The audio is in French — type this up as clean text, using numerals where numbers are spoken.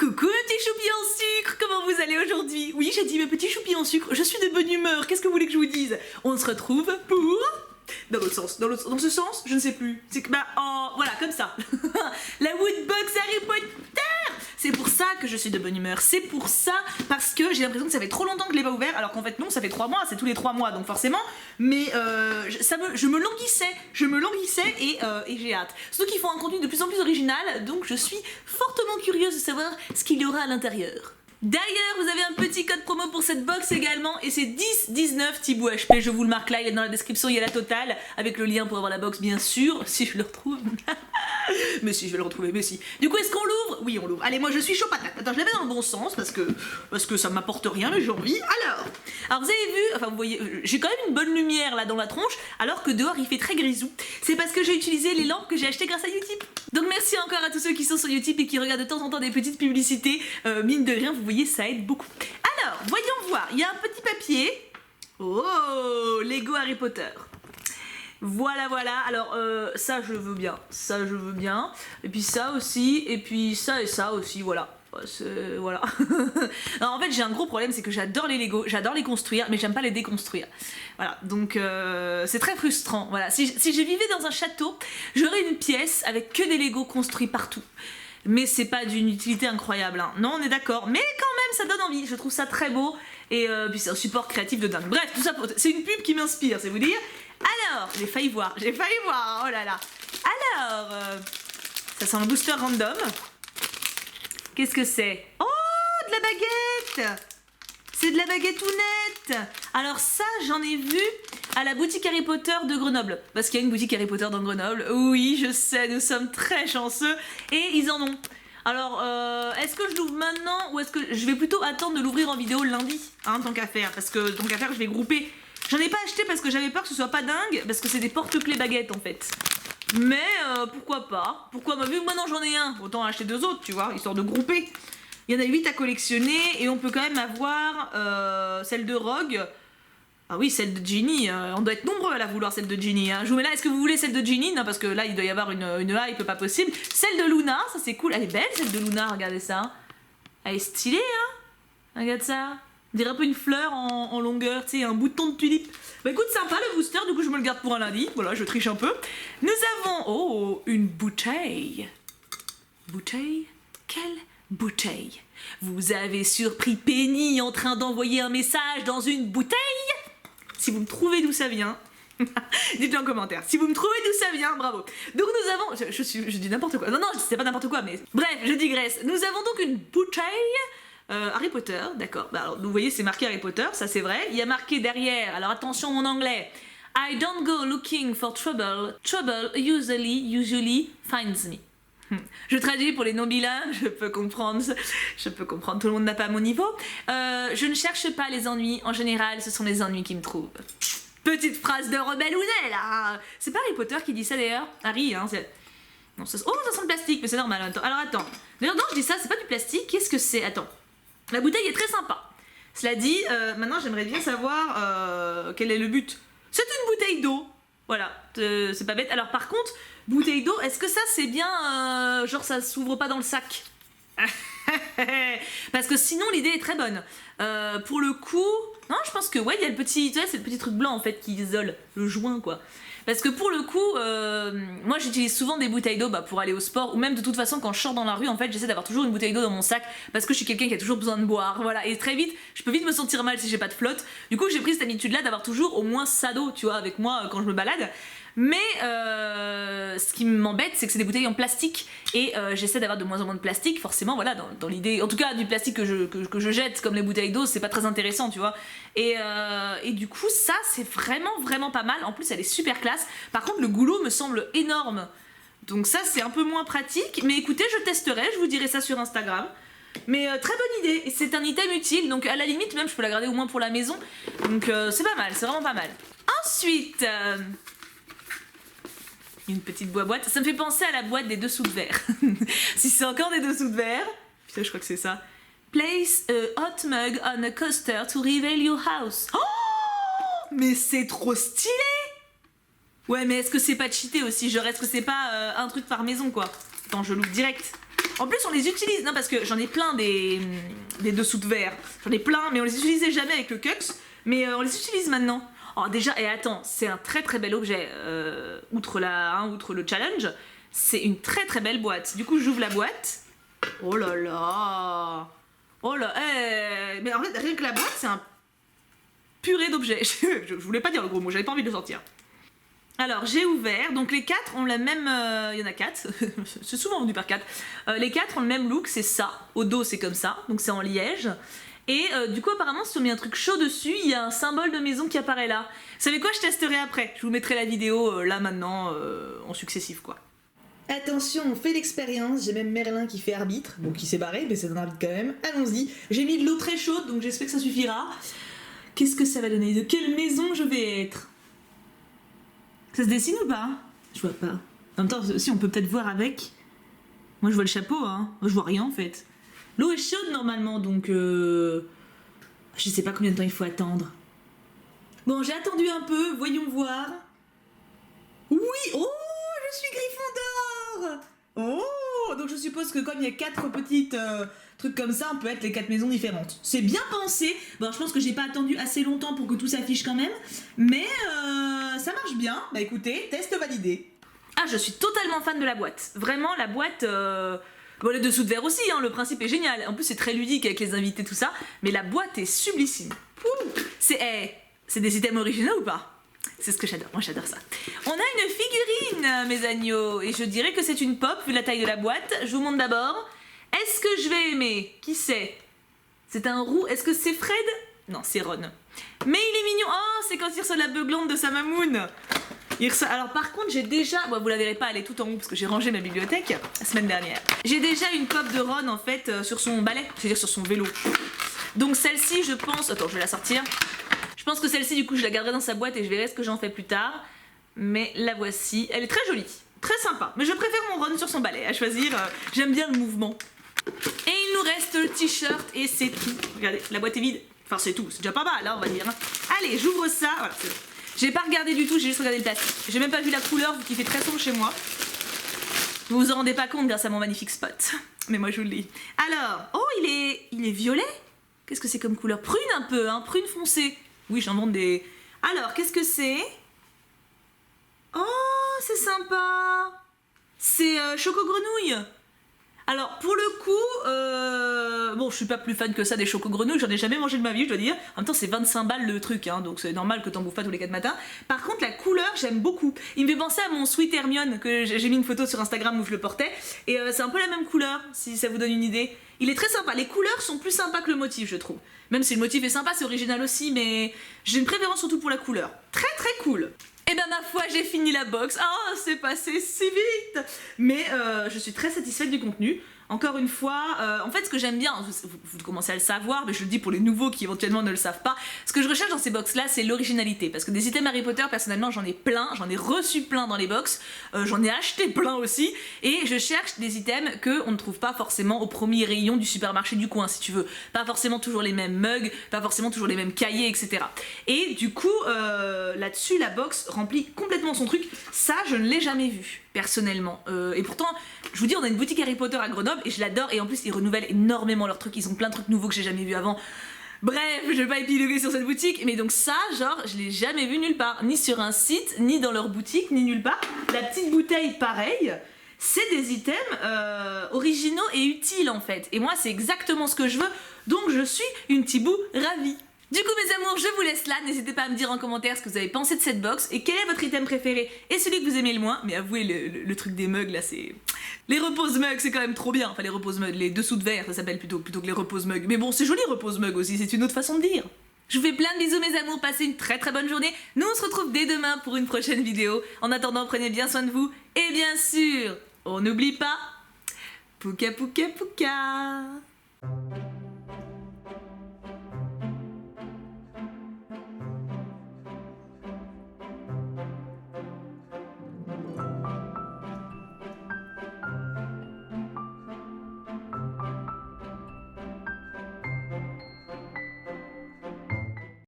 Coucou mes petits choupis en sucre, comment vous allez aujourd'hui? Oui, j'ai dit mes petits choupis en sucre, je suis de bonne humeur, qu'est-ce que vous voulez que je vous dise? On se retrouve pour... Dans l'autre sens, dans ce sens, je ne sais plus. C'est que, voilà, comme ça. La Woodbox Harry Potter. C'est pour ça que je suis de bonne humeur. C'est pour ça, parce que j'ai l'impression que ça fait trop longtemps que je l'ai pas ouvert, alors qu'en fait non, ça fait 3 mois, c'est tous les 3 mois, donc forcément. Mais je me languissais et j'ai hâte. Surtout qu'ils font un contenu de plus en plus original, donc je suis fortement curieuse de savoir ce qu'il y aura à l'intérieur. D'ailleurs, vous avez un petit code promo pour cette box également, et c'est 10-19 Thibaut HP, je vous le marque là, il est dans la description, il y a la totale, avec le lien pour avoir la box bien sûr, si je le retrouve. Mais si, je vais le retrouver, mais si. Du coup, est-ce qu'on l'ouvre? Oui, on l'ouvre. Allez, moi je suis chaud patate. Attends, je la mets dans le bon sens, parce que ça m'apporte rien, mais j'ai envie. Alors vous avez vu, enfin vous voyez, j'ai quand même une bonne lumière là dans la tronche, alors que dehors il fait très grisou. C'est parce que j'ai utilisé les lampes que j'ai achetées grâce à Utip. Donc merci encore à tous ceux qui sont sur Utip et qui regardent de temps en temps des petites publicités. Mine de rien, vous voyez, ça aide beaucoup. Alors, voyons voir, il y a un petit papier. Oh, Lego Harry Potter. Voilà, alors ça je veux bien, et puis ça aussi, et puis ça et ça aussi, voilà. Voilà. Alors, en fait j'ai un gros problème, c'est que j'adore les Lego, j'adore les construire, mais j'aime pas les déconstruire. Voilà, donc c'est très frustrant. Voilà, si je vivais dans un château, j'aurais une pièce avec que des Lego construits partout. Mais c'est pas d'une utilité incroyable, hein. Non, on est d'accord, mais quand même ça donne envie, je trouve ça très beau, et puis c'est un support créatif de dingue. Bref, tout ça, c'est une pub qui m'inspire, c'est vous dire. Alors, j'ai failli voir, oh là là. Alors, ça sent le booster random. Qu'est-ce que c'est? Oh, de la baguette! C'est de la baguette Ounette! Alors ça, j'en ai vu à la boutique Harry Potter de Grenoble. Parce qu'il y a une boutique Harry Potter dans Grenoble. Oui, je sais, nous sommes très chanceux. Et ils en ont. Alors, est-ce que je l'ouvre maintenant ou est-ce que je vais plutôt attendre de l'ouvrir en vidéo lundi, hein, tant qu'à faire. Parce que tant qu'à faire, je vais grouper. J'en ai pas acheté parce que j'avais peur que ce soit pas dingue, parce que c'est des porte-clés baguettes en fait. Mais pourquoi pas? Pourquoi? Vu que maintenant j'en ai un, autant acheter 2 autres, tu vois, histoire de grouper. Il y en a 8 à collectionner et on peut quand même avoir celle de Rogue. Ah oui, celle de Ginny, on doit être nombreux à la vouloir, celle de Ginny. Hein. Je vous mets là, est-ce que vous voulez celle de Ginny? Non, parce que là il doit y avoir une hype pas possible. Celle de Luna, ça c'est cool, elle est belle celle de Luna, regardez ça. Elle est stylée, hein. Regarde ça. On dirait un peu une fleur en longueur, tu sais, un bouton de tulipe. Bah écoute, sympa le booster, du coup je me le garde pour un lundi. Voilà, je triche un peu. Nous avons, oh, une bouteille. Bouteille? Quelle bouteille? Vous avez surpris Penny en train d'envoyer un message dans une bouteille? Si vous me trouvez d'où ça vient, dites-le en commentaire. Si vous me trouvez d'où ça vient, bravo. Donc nous avons, je dis n'importe quoi. Non, c'est pas n'importe quoi, mais bref, je digresse. Nous avons donc une bouteille. Harry Potter, d'accord. Bah, alors, vous voyez, c'est marqué Harry Potter, ça c'est vrai. Il y a marqué derrière, alors attention mon anglais. I don't go looking for trouble. Trouble usually finds me. Je traduis pour les non-bilingues, je peux comprendre, tout le monde n'a pas mon niveau. Je ne cherche pas les ennuis, en général, ce sont les ennuis qui me trouvent. Petite phrase de rebelle Ounet, là. C'est pas Harry Potter qui dit ça d'ailleurs. Harry, hein, c'est... Non, ça... Oh, ça sent le plastique, mais c'est normal. Alors attends. D'ailleurs, non, je dis ça, c'est pas du plastique, qu'est-ce que c'est? Attends. La bouteille est très sympa. Cela dit, maintenant j'aimerais bien savoir quel est le but. C'est une bouteille d'eau. Voilà, c'est pas bête. Alors par contre, bouteille d'eau, est-ce que ça c'est bien, genre ça s'ouvre pas dans le sac? Parce que sinon l'idée est très bonne. Pour le coup, non, je pense que ouais, il y a le petit, tu vois, c'est le petit truc blanc en fait qui isole le joint quoi. Parce que pour le coup, moi j'utilise souvent des bouteilles d'eau pour aller au sport, ou même de toute façon quand je sors dans la rue, en fait j'essaie d'avoir toujours une bouteille d'eau dans mon sac, parce que je suis quelqu'un qui a toujours besoin de boire, voilà, et très vite, je peux vite me sentir mal si j'ai pas de flotte. Du coup j'ai pris cette habitude là d'avoir toujours au moins ça d'eau, tu vois, avec moi quand je me balade. Mais ce qui m'embête, c'est que c'est des bouteilles en plastique et j'essaie d'avoir de moins en moins de plastique, forcément, voilà, dans l'idée, en tout cas du plastique que je jette comme les bouteilles d'eau, c'est pas très intéressant, tu vois. Et du coup, ça c'est vraiment pas mal. En plus, elle est super classe. Par contre, le goulot me semble énorme, donc ça c'est un peu moins pratique. Mais écoutez, je testerai, je vous dirai ça sur Instagram. Mais très bonne idée, et c'est un item utile, donc à la limite même je peux la garder au moins pour la maison. Donc c'est pas mal, c'est vraiment pas mal. Ensuite. Une petite boîte. Ça me fait penser à la boîte des dessous de verre. Si c'est encore des dessous de verre. Putain, je crois que c'est ça. Place a hot mug on a coaster to reveal your house. Oh, mais c'est trop stylé. Ouais, mais est-ce que c'est pas cheaté aussi? Genre, est-ce que c'est pas un truc par maison, quoi? Attends, je l'ouvre direct. En plus, on les utilise, non parce que j'en ai plein des dessous de verre. J'en ai plein, mais on les utilisait jamais avec le Cux. Mais on les utilise maintenant. Oh déjà, et attends, c'est un très très bel objet. Outre le challenge, c'est une très très belle boîte. Du coup, j'ouvre la boîte. Oh là là. Oh là, mais en fait, rien que la boîte, c'est un purée d'objets. Je voulais pas dire le gros mot, j'avais pas envie de le sortir. Alors, j'ai ouvert, donc les 4 ont la même... Il y en a 4, c'est souvent vendu par 4. Les 4 ont le même look, c'est ça. Au dos, c'est comme ça, donc c'est en liège. Et du coup, apparemment, si on met un truc chaud dessus, il y a un symbole de maison qui apparaît là. Vous savez quoi, je testerai après. Je vous mettrai la vidéo là, maintenant, en successif, quoi. Attention, on fait l'expérience. J'ai même Merlin qui fait arbitre. Bon, qui s'est barré, mais c'est un arbitre quand même. Allons-y. J'ai mis de l'eau très chaude, donc j'espère que ça suffira. Qu'est-ce que ça va donner? De quelle maison je vais être? Ça se dessine ou pas? Je vois pas. En même temps, si on peut peut-être voir avec. Moi, je vois le chapeau, hein. Moi, je vois rien en fait. L'eau est chaude normalement, donc je sais pas combien de temps il faut attendre. Bon, j'ai attendu un peu, voyons voir. Oui! Oh! Je suis Gryffondor! Oh! Donc je suppose que comme il y a 4 petites trucs comme ça, on peut être les 4 maisons différentes. C'est bien pensé. Bon, je pense que j'ai pas attendu assez longtemps pour que tout s'affiche quand même. Mais ça marche bien. Bah écoutez, test validé. Ah, je suis totalement fan de la boîte. Vraiment, la boîte... Bon, les dessous de verre aussi, hein, le principe est génial. En plus, c'est très ludique avec les invités, tout ça. Mais la boîte est sublissime. C'est des items originaux ou pas? C'est ce que j'adore, moi j'adore ça. On a une figurine, mes agneaux. Et je dirais que c'est une pop, vu la taille de la boîte. Je vous montre d'abord. Est-ce que je vais aimer? Qui c'est? C'est un roux. Est-ce que c'est Fred? Non, c'est Ron. Mais il est mignon. Oh, c'est quand il reçoit la beuglante de sa mamoune. Alors par contre j'ai déjà, bon, vous la verrez pas, elle est tout en haut parce que j'ai rangé ma bibliothèque la semaine dernière. J'ai déjà une pop de Ron en fait sur son balai, c'est-à-dire sur son vélo. Donc celle-ci je pense, attends je vais la sortir. Je pense que celle-ci du coup je la garderai dans sa boîte et je verrai ce que j'en fais plus tard. Mais la voici, elle est très jolie, très sympa. Mais je préfère mon Ron sur son balai à choisir, j'aime bien le mouvement. Et il nous reste le t-shirt et c'est tout. Regardez, la boîte est vide. Enfin c'est tout, c'est déjà pas mal hein, on va dire. Allez j'ouvre ça, voilà c'est bon. J'ai pas regardé du tout, j'ai juste regardé le plastique. J'ai même pas vu la couleur vu qu'il fait très sombre chez moi. Vous vous en rendez pas compte grâce à mon magnifique spot. Mais moi je vous le dis. Alors, oh il est violet. Qu'est-ce que c'est comme couleur? Prune un peu, hein, prune foncée. Oui j'en vends des... Alors, qu'est-ce que c'est? Oh, c'est sympa. C'est Choco Grenouille. Alors pour le coup, bon je suis pas plus fan que ça des choco grenouilles, j'en ai jamais mangé de ma vie je dois dire. En même temps c'est 25 balles le truc hein, donc c'est normal que t'en bouffes pas tous les 4 matins. Par contre la couleur j'aime beaucoup. Il me fait penser à mon Sweet Hermione que j'ai mis une photo sur Instagram où je le portais. Et c'est un peu la même couleur si ça vous donne une idée. Il est très sympa, les couleurs sont plus sympas que le motif je trouve. Même si le motif est sympa, c'est original aussi mais j'ai une préférence surtout pour la couleur. Très très cool. Et ben ma foi j'ai fini la box, oh c'est passé si vite. Mais je suis très satisfaite du contenu. Encore une fois, en fait ce que j'aime bien, vous commencez à le savoir, mais je le dis pour les nouveaux qui éventuellement ne le savent pas, ce que je recherche dans ces box là c'est l'originalité, parce que des items Harry Potter personnellement j'en ai plein, j'en ai reçu plein dans les box, j'en ai acheté plein aussi, et je cherche des items qu'on ne trouve pas forcément au premier rayon du supermarché du coin si tu veux, pas forcément toujours les mêmes mugs, pas forcément toujours les mêmes cahiers etc. Et du coup là-dessus la box remplit complètement son truc, ça je ne l'ai jamais vu personnellement, et pourtant je vous dis on a une boutique Harry Potter à Grenoble et je l'adore et en plus ils renouvellent énormément leurs trucs, ils ont plein de trucs nouveaux que j'ai jamais vu avant. Bref, je vais pas épiloguer sur cette boutique, mais donc ça, genre, je l'ai jamais vu nulle part, ni sur un site, ni dans leur boutique, ni nulle part. La petite bouteille, pareil, c'est des items originaux et utiles en fait. Et moi, c'est exactement ce que je veux, donc je suis une Thibou ravie. Du coup mes amours, je vous laisse là, n'hésitez pas à me dire en commentaire ce que vous avez pensé de cette box et quel est votre item préféré et celui que vous aimez le moins, mais avouez le truc des mugs là c'est... Les repose mugs c'est quand même trop bien, enfin les repose mugs, les dessous de verre ça s'appelle plutôt que les repose mugs, mais bon c'est joli repose mugs aussi, c'est une autre façon de dire. Je vous fais plein de bisous mes amours, passez une très très bonne journée, nous on se retrouve dès demain pour une prochaine vidéo, en attendant prenez bien soin de vous et bien sûr, on n'oublie pas, pouka pouka pouka.